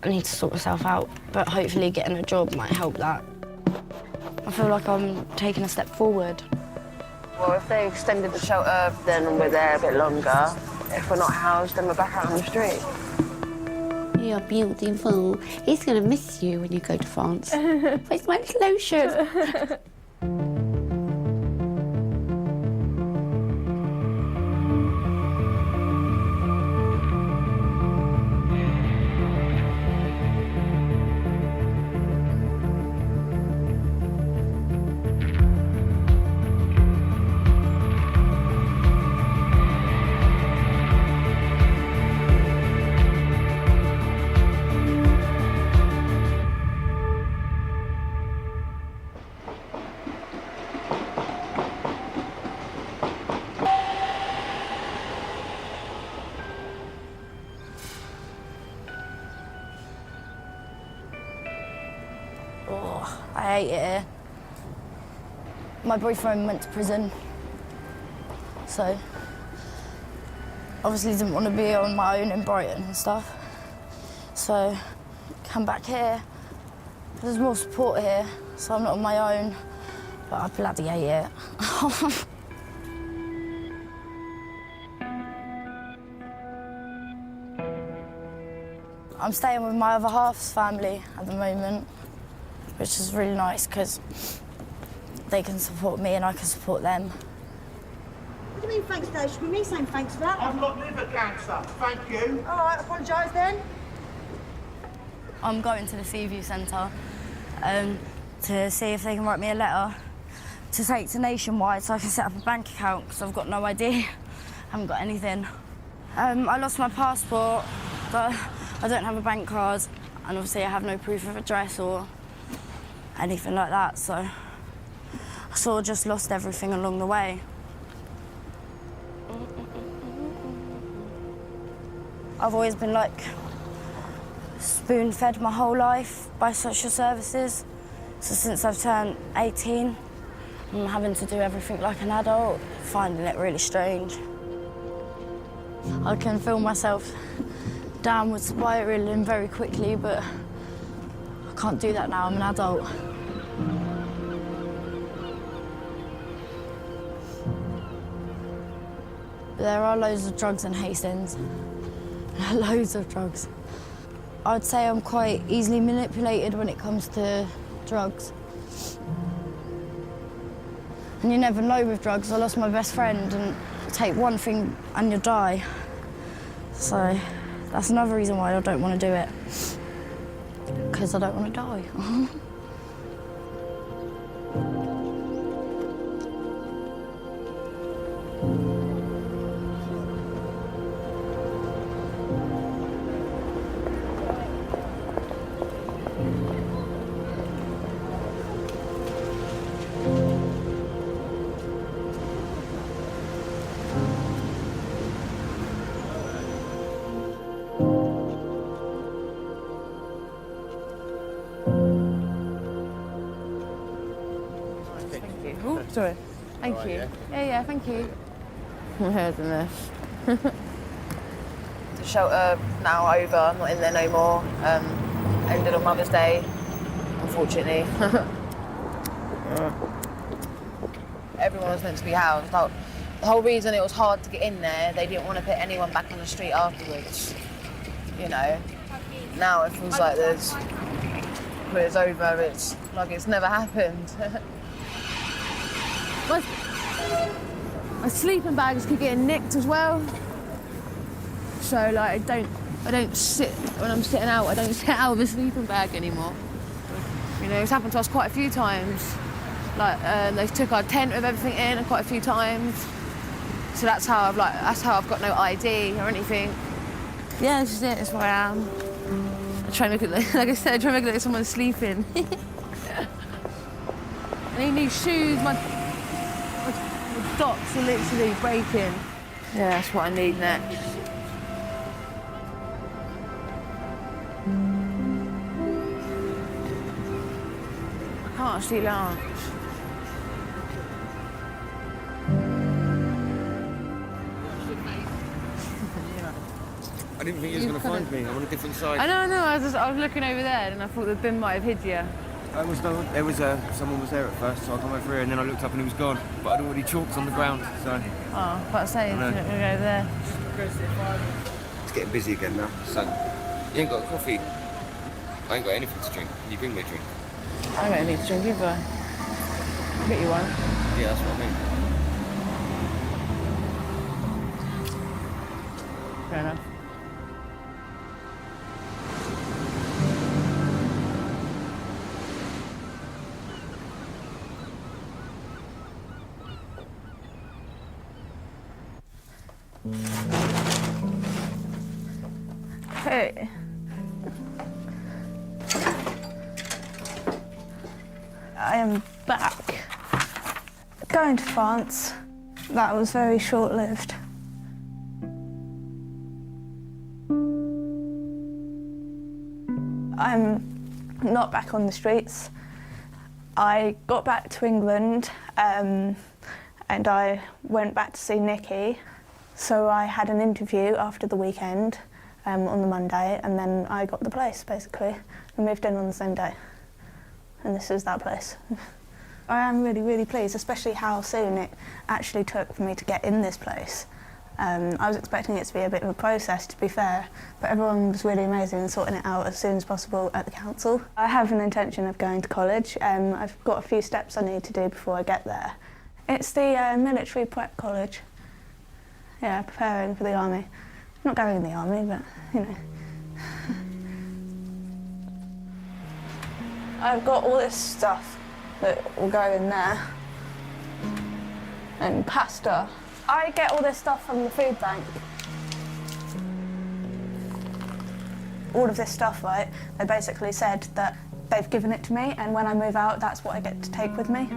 I need to sort myself out, but hopefully getting a job might help that. I feel like I'm taking a step forward. Well, if they extended the shelter, then we're there a bit longer. If we're not housed, then we're back out on the street. You're beautiful. He's going to miss you when you go to France. Where's my lotion? Oh, I hate it here. My boyfriend went to prison, so obviously didn't want to be on my own in Brighton and stuff. So come back here. There's more support here, so I'm not on my own, but I bloody hate it. I'm staying with my other half's family at the moment, which is really nice because they can support me and I can support them. What do you mean, thanks, Dad? Should be me saying thanks for that? I've got liver cancer, thank you. All right, apologise then. I'm going to the Seaview Centre to see if they can write me a letter to take to Nationwide so I can set up a bank account because I've got no idea. I haven't got anything. I lost my passport, but I don't have a bank card, and obviously I have no proof of address or anything like that, so I sort of just lost everything along the way. I've always been like spoon-fed my whole life by social services. So since I've turned 18, I'm having to do everything like an adult, finding it really strange. I can feel myself downward spiralling very quickly, but I can't do that now, I'm an adult. But there are loads of drugs in Hastings. Loads of drugs. I'd say I'm quite easily manipulated when it comes to drugs. And you never know with drugs. I lost my best friend, and you take one thing and you die. So that's another reason why I don't want to do it. Because I don't want to die. Oh, sorry. Thank you. Yeah, thank you. I'm heard in this. The shelter now over, I'm not in there no more. Ended on Mother's Day, unfortunately. Everyone was meant to be housed. Like, the whole reason it was hard to get in there, they didn't want to put anyone back on the street afterwards. You know, now it feels like when it's over, it's like it's never happened. My sleeping bags keep getting nicked as well. So like I don't sit when I'm sitting out. I don't sit out with a sleeping bag anymore. You know, it's happened to us quite a few times. Like they took our tent with everything in quite a few times. So that's how I've got no ID or anything. Yeah, this is it. That's where I am. I try and look at like I said, I try and look like someone's sleeping. I need new shoes. My dots are literally breaking. Yeah, that's what I need next. I can't actually lunch. I didn't think you was going to find me. I'm on a different side. I know. I was looking over there, and I thought the bin might have hid you. Someone was there at first, so I come over here, and then I looked up and he was gone. But I'd already chalked on the ground, so. Oh, but I say, you're going to go there. It's getting busy again now. So, you ain't got a coffee. I ain't got anything to drink. Can you bring me a drink? I don't need to drink either. I'll get you one. Yeah, that's what I mean. Fair enough. Hey. I am back. Going to France, that was very short-lived. I'm not back on the streets. I got back to England and I went back to see Nikki. So I had an interview after the weekend on the Monday, and then I got the place, basically. I moved in on the same day, and this is that place. I am really, really pleased, especially how soon it actually took for me to get in this place. I was expecting it to be a bit of a process, to be fair, but everyone was really amazing and sorting it out as soon as possible at the council. I have an intention of going to college. I've got a few steps I need to do before I get there. It's the military prep college. Yeah, preparing for the army. Not going in the army, but, you know. I've got all this stuff that will go in there. And pasta. I get all this stuff from the food bank. All of this stuff, right, they basically said that they've given it to me, and when I move out, that's what I get to take with me.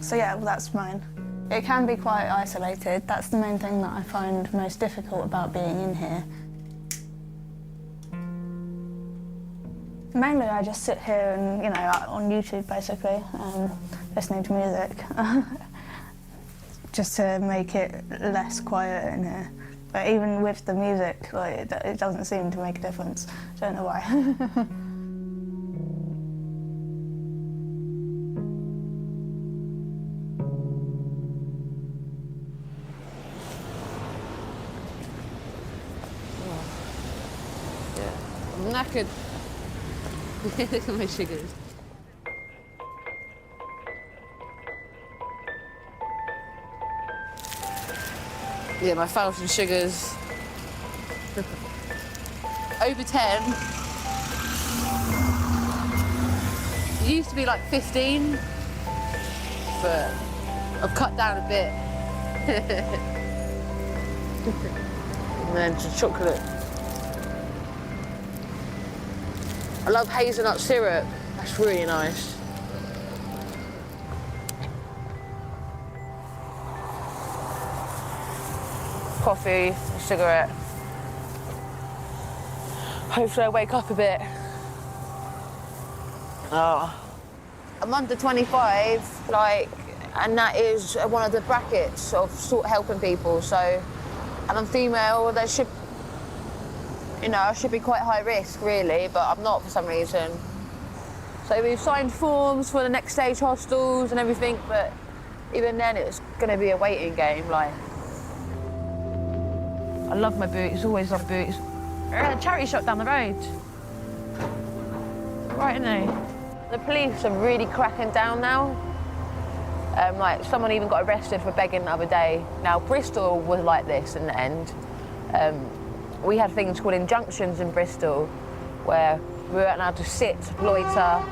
So yeah, well, that's mine. It can be quite isolated. That's the main thing that I find most difficult about being in here. Mainly I just sit here and, you know, on YouTube basically, listening to music. Just to make it less quiet in here. But even with the music, like, it doesn't seem to make a difference. Don't know why. I'm knackered. Look at my sugars. Yeah, my fountain sugars. Over 10. It used to be like 15, but I've cut down a bit. And then just chocolate. I love hazelnut syrup. That's really nice. Coffee, a cigarette. Hopefully I wake up a bit. Oh. I'm under 25, like, and that is one of the brackets of sort of helping people, so, and I'm female, there should, you know, I should be quite high risk, really, but I'm not for some reason. So we've signed forms for the next stage hostels and everything, but even then it's going to be a waiting game, like. I love my boots, always love boots. A charity shop down the road. Right, isn't they? The police are really cracking down now. Like, someone even got arrested for begging the other day. Now, Bristol was like this in the end. We had things called injunctions in Bristol, where we weren't allowed to sit, loiter,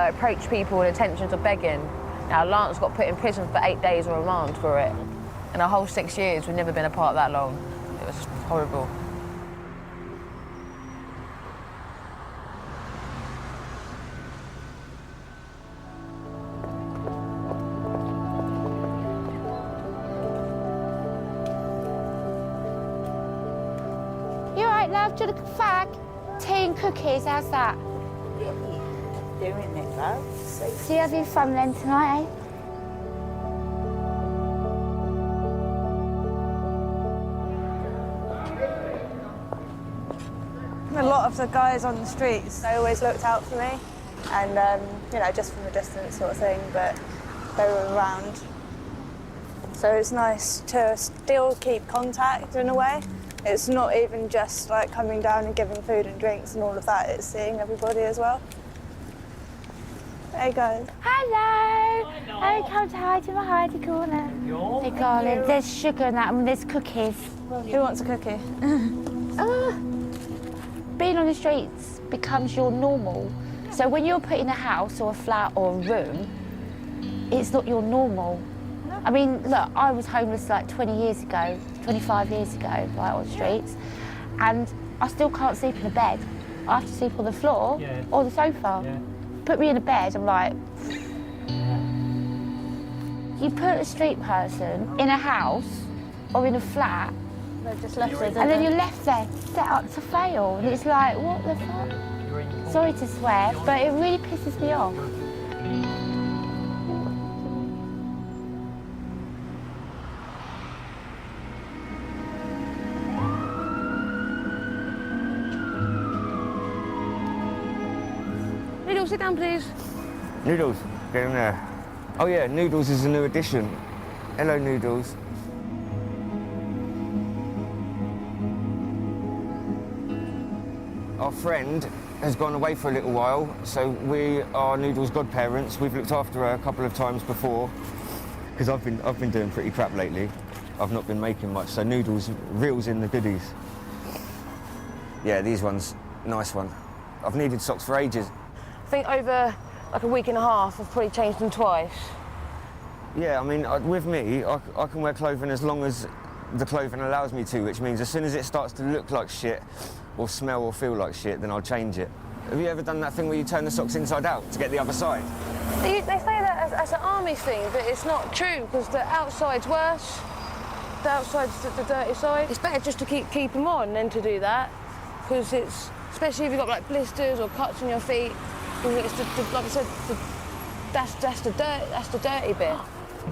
approach people with intentions of begging. Now, Lance got put in prison for 8 days on remand for it. In our whole 6 years, we've never been apart that long. It was horrible. You all right, love? Do you want a fag? Tea and cookies, how's that? Yeah, doing it, love. So you having fun then tonight, eh? A lot of the guys on the streets, they always looked out for me, and you know, just from a distance sort of thing, but they were around. So it's nice to still keep contact in a way. It's not even just like coming down and giving food and drinks and all of that, it's seeing everybody as well. Hey guys. Hello. Oh, come to hide in my hidey corner. Hey, darling, there's sugar and that, and there's cookies. Who wants a cookie? Being on the streets becomes your normal. So when you're put in a house or a flat or a room, it's not your normal. I mean, look, I was homeless like 20 years ago, 25 years ago, right on the streets, and I still can't sleep in a bed. I have to sleep on the floor or the sofa. Yeah. Put me in a bed, I'm like... You put a street person in a house or in a flat, They're just left there, and then you're left there, set up to fail, and it's like, what the fuck? Sorry to swear, but it really pisses me off. Noodles, sit down, please. Noodles, get in there. Oh yeah, Noodles is a new addition. Hello, Noodles. Our friend has gone away for a little while, so we are Noodles' godparents. We've looked after her a couple of times before, because I've been doing pretty crap lately. I've not been making much, so Noodles reels in the goodies. Yeah, these ones, nice one. I've needed socks for ages. I think over like a week and a half, I've probably changed them twice. Yeah, I mean, with me, I can wear clothing as long as the clothing allows me to, which means as soon as it starts to look like shit, or smell or feel like shit, then I'll change it. Have you ever done that thing where you turn the socks inside out to get the other side? They say that as an army thing, but it's not true, because the outside's worse. The outside's the dirty side. It's better just to keep them on than to do that, because it's, especially if you've got like blisters or cuts on your feet, because it's like I said, that's the dirty bit.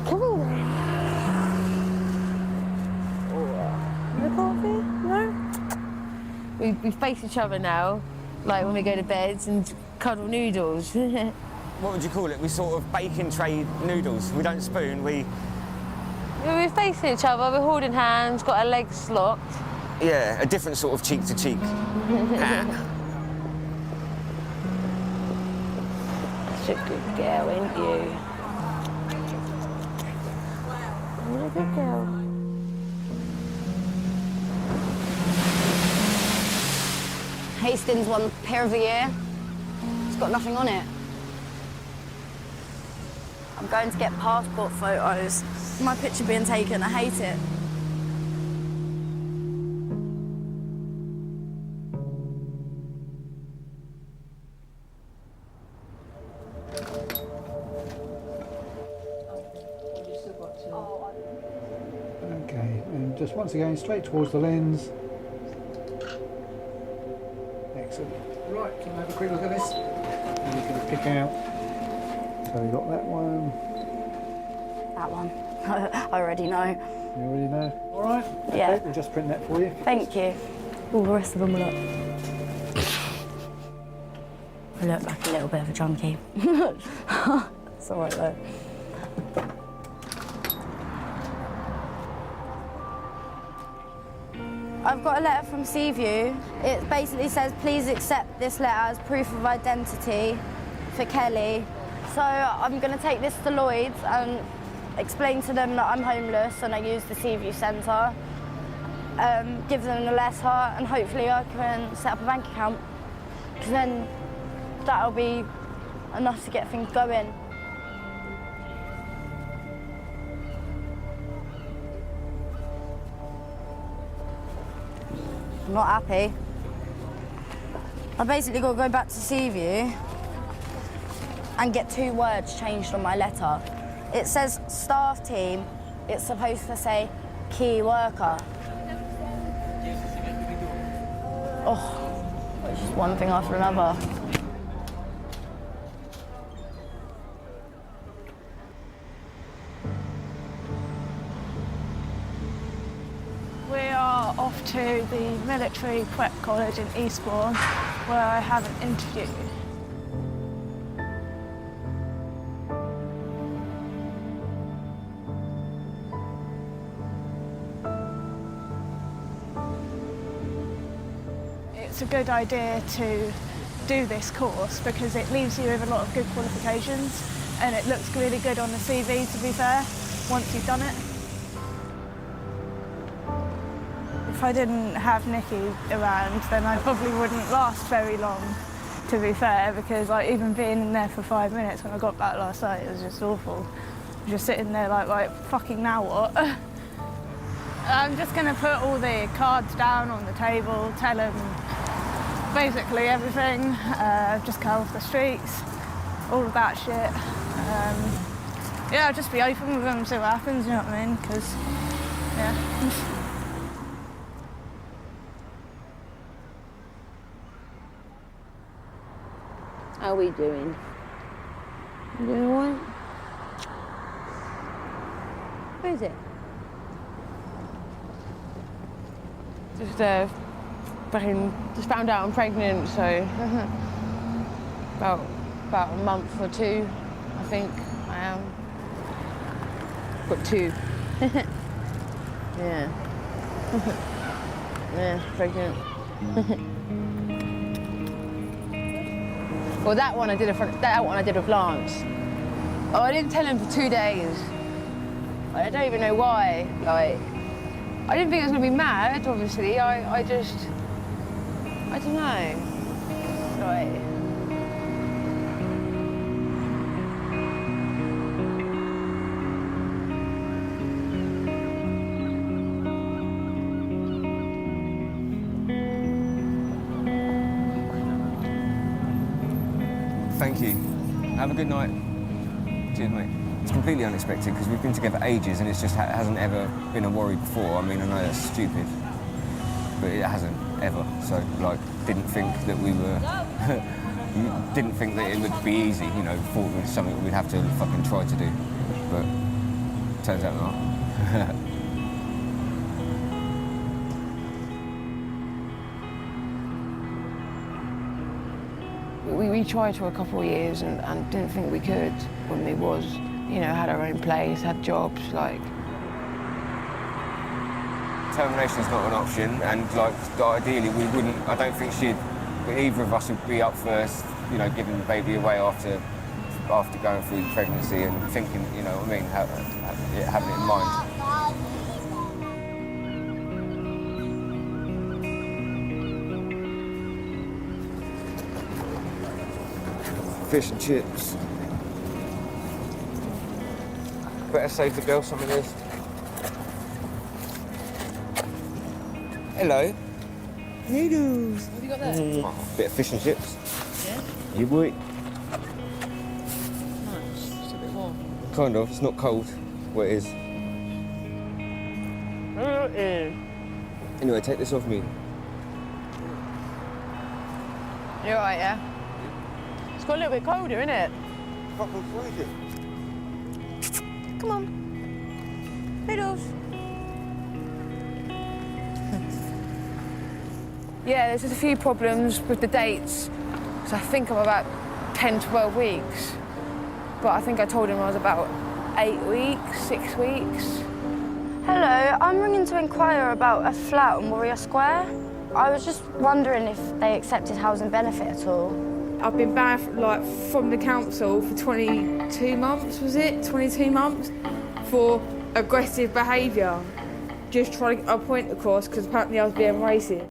Come on then. The coffee? No? We face each other now, like when we go to bed and cuddle Noodles. What would you call it? We sort of bacon tray noodles. We don't spoon, we... We're facing each other, we're holding hands, got our legs locked. Yeah, a different sort of cheek to cheek. Such a good girl, ain't you? You're a good girl. Hastings won Pair of the Year. It's got nothing on it. I'm going to get passport photos. My picture being taken, I hate it. Okay, and just once again, straight towards the lens. Excellent. Right, can I have a quick look at this? And you can pick out. So we got that one. That one. I already know. You already know? All right. Yeah. Okay, we'll just print that for you. Thank you. All the rest of them will look. I look like a little bit of a junkie. It's all right though. I've got a letter from Seaview. It basically says, please accept this letter as proof of identity for Kelly. So I'm going to take this to Lloyd's and explain to them that I'm homeless and I use the Seaview Centre. Give them the letter and hopefully I can set up a bank account. Because then that'll be enough to get things going. I'm not happy. I basically got to go back to Seaview and get 2 words changed on my letter. It says staff team, it's supposed to say key worker. Oh, it's just one thing after another. We are off to the military prep college in Eastbourne, where I have an interview. It's a good idea to do this course because it leaves you with a lot of good qualifications and it looks really good on the CV, to be fair, once you've done it. If I didn't have Nikki around, then I probably wouldn't last very long, to be fair, because like even being in there for 5 minutes when I got back last night, it was just awful. Just sitting there like fucking now what? I'm just gonna put all the cards down on the table, tell them basically everything, just come off the streets, all of that shit. Yeah, I'll just be open with them and see what happens, you know what I mean? Because, yeah. How are we doing? You doing all right? Where is it? Just found out I'm pregnant, so about a month or two, I think I am. Got 2. Yeah. Yeah, pregnant. Well, that one I did with Lance. Oh, I didn't tell him for 2 days. I don't even know why. Like, I didn't think I was gonna be mad. Obviously, I don't know. Like. Thank you. Have a good night. Cheers, mate. It's completely unexpected because we've been together ages and it's just hasn't ever been a worry before. I mean, I know that's stupid, but it hasn't ever. So, like, didn't think that we were... didn't think that it would be easy, you know, thought it was something we'd have to fucking try to do. But turns out not. We tried for a couple of years and didn't think we could when we was, you know, had our own place, had jobs, like. Termination's not an option, and like ideally we wouldn't. I don't think either of us would be up for, you know, giving the baby away after going through the pregnancy and thinking, you know what I mean, having it in mind. Fish and chips. Better save the girl some of this. Hello. Noodles. What have you got there? Bit of fish and chips. Yeah? You boy. Nice. Just a bit warm. Kind of. It's not cold. Well, it is. Anyway, take this off me. You all right, yeah? It's got a little bit colder, innit? Fucking freezing. Come on. Noodles. Yeah, there's just a few problems with the dates. So I think I'm about 10, 12 weeks. But I think I told him I was about 8 weeks, 6 weeks. Hello, I'm ringing to inquire about a flat on Warrior Square. I was just wondering if they accepted housing benefit at all. I've been banned from the council for 22 months, was it? 22 months for aggressive behaviour. Just trying to get a point across because apparently I was being racist.